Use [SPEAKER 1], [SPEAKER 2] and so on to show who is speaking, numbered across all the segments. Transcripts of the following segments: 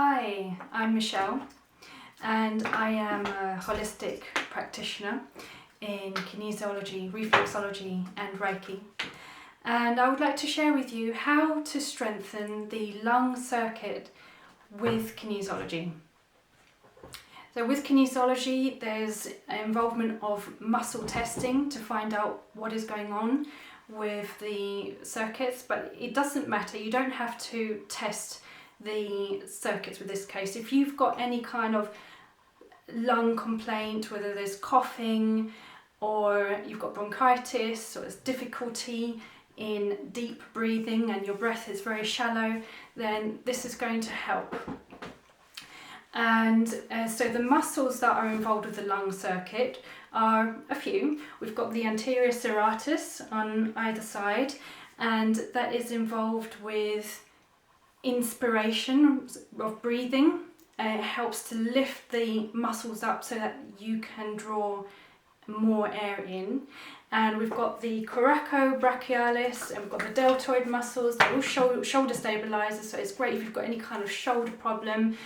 [SPEAKER 1] Hi, I'm Michelle and I am a holistic practitioner in kinesiology, reflexology and Reiki, and I would like to share with you how to strengthen the lung circuit with kinesiology. So with kinesiology there's involvement of muscle testing to find out what is going on with the circuits, but it doesn't matter, you don't have to test the circuits with this case. If you've got any kind of lung complaint, whether there's coughing or you've got bronchitis or there's difficulty in deep breathing and your breath is very shallow, then this is going to help. And so the muscles that are involved with the lung circuit are a few. We've got the anterior serratus on either side, and that is involved with inspiration of breathing. It helps to lift the muscles up so that you can draw more air in. And we've got the coracobrachialis and we've got the deltoid muscles. They're all shoulder stabilizers, so it's great if you've got any kind of shoulder problem.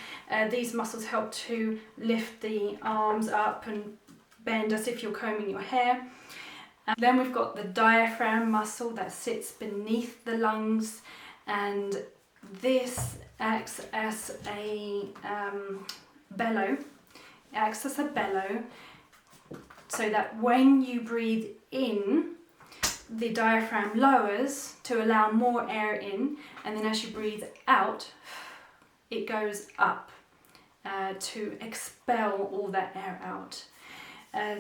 [SPEAKER 1] These muscles help to lift the arms up and bend as if you're combing your hair. And then we've got the diaphragm muscle that sits beneath the lungs, and this acts as a bellow. It acts as a bellow so that when you breathe in, the diaphragm lowers to allow more air in, and then as you breathe out, it goes up to expel all that air out.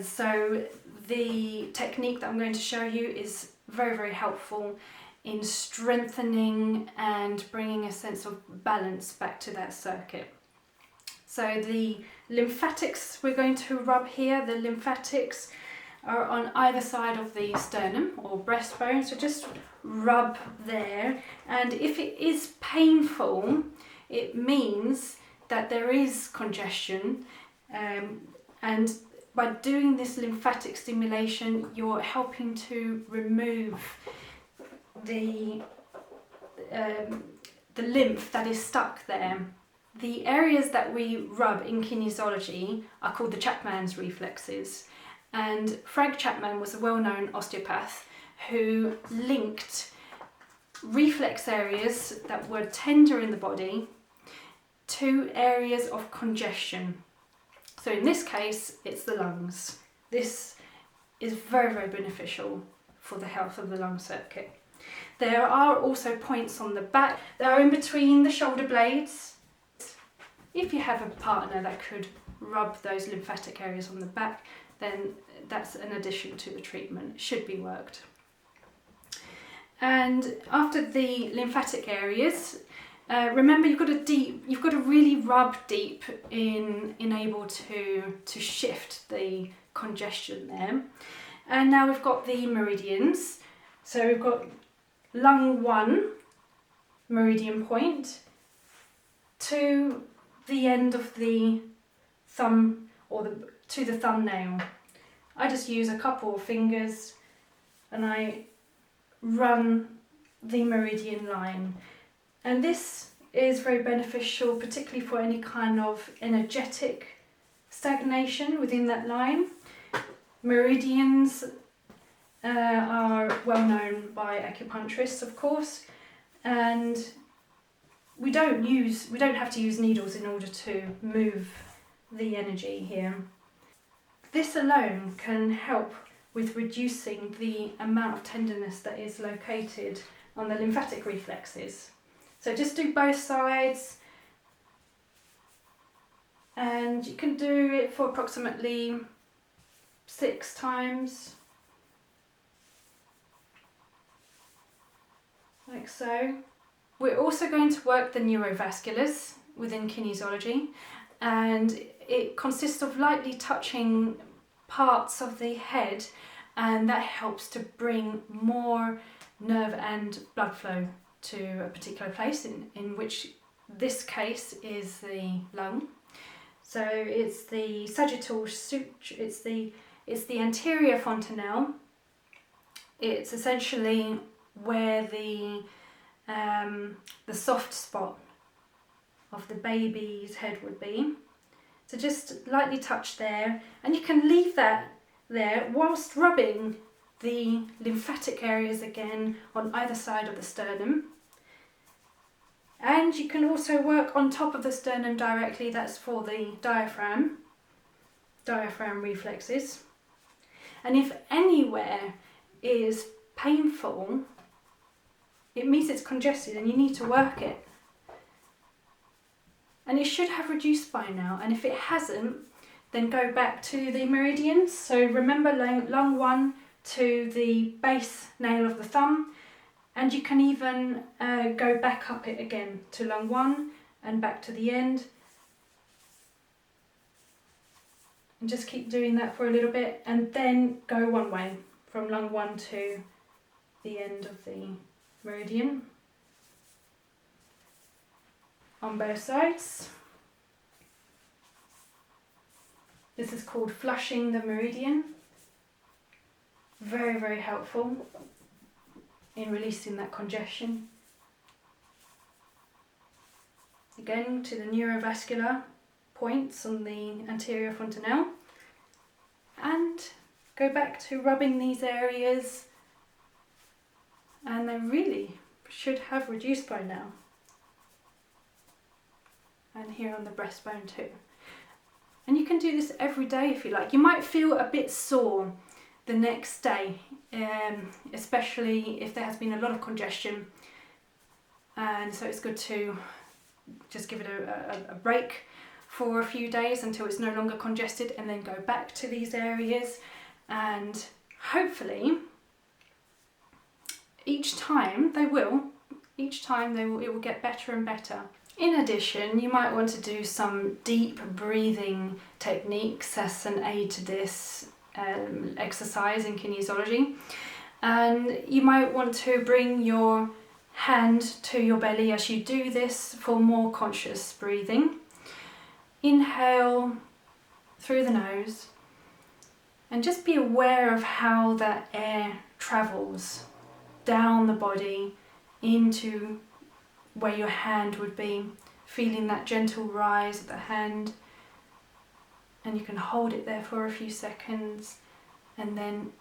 [SPEAKER 1] So the technique that I'm going to show you is very, very helpful in strengthening and bringing a sense of balance back to that circuit. So the lymphatics we're going to rub here, the lymphatics are on either side of the sternum or breastbone, so just rub there, and if it is painful it means that there is congestion, and by doing this lymphatic stimulation you're helping to remove the lymph that is stuck there. The areas that we rub in kinesiology are called the Chapman's reflexes, and Frank Chapman was a well-known osteopath who linked reflex areas that were tender in the body to areas of congestion. So in this case it's the lungs. This is very, very beneficial for the health of the lung circuit. There are also points on the back that are in between the shoulder blades. If you have a partner that could rub those lymphatic areas on the back, then that's an addition to the treatment. It should be worked. And after the lymphatic areas, remember you've got to really rub deep in able to shift the congestion there. And now we've got the meridians. So we've got lung 1 meridian point to the end of the thumb, or to the thumbnail. I just use a couple of fingers and I run the meridian line, and this is very beneficial particularly for any kind of energetic stagnation within that line. Meridians are well known by acupuncturists, of course, and we don't have to use needles in order to move the energy here. This alone can help with reducing the amount of tenderness that is located on the lymphatic reflexes. So just do both sides, and you can do it for approximately 6 times, like so. We're also going to work the neurovasculars within kinesiology, and it consists of lightly touching parts of the head, and that helps to bring more nerve and blood flow to a particular place, in which this case is the lung. So it's the sagittal suture, it's the anterior fontanelle. It's essentially where the soft spot of the baby's head would be. So just lightly touch there, and you can leave that there whilst rubbing the lymphatic areas again on either side of the sternum. And you can also work on top of the sternum directly, that's for the diaphragm reflexes. And if anywhere is painful, it means it's congested and you need to work it. And it should have reduced by now, and if it hasn't, then go back to the meridians. So remember lung 1 to the base nail of the thumb, and you can even go back up it again to lung 1 and back to the end. And just keep doing that for a little bit, and then go one way from lung 1 to the end of the meridian on both sides. This is called flushing the meridian. Very, very helpful in releasing that congestion. Again, to the neurovascular points on the anterior fontanelle, and go back to rubbing these areas, and they really should have reduced by now. And here on the breastbone too. And you can do this every day if you like. You might feel a bit sore the next day, especially if there has been a lot of congestion, and so it's good to just give it a break for a few days until it's no longer congested, and then go back to these areas, and hopefully each time it will get better and better. In addition, you might want to do some deep breathing techniques as an aid to this exercise in kinesiology. And you might want to bring your hand to your belly as you do this for more conscious breathing. Inhale through the nose, and just be aware of how that air travels down the body into where your hand would be, feeling that gentle rise of the hand. And you can hold it there for a few seconds, and then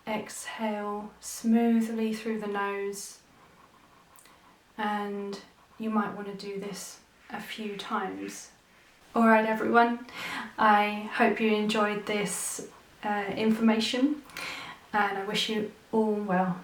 [SPEAKER 1] exhale smoothly through the nose. And you might want to do this a few times. Alright everyone, I hope you enjoyed this information, and I wish you all well.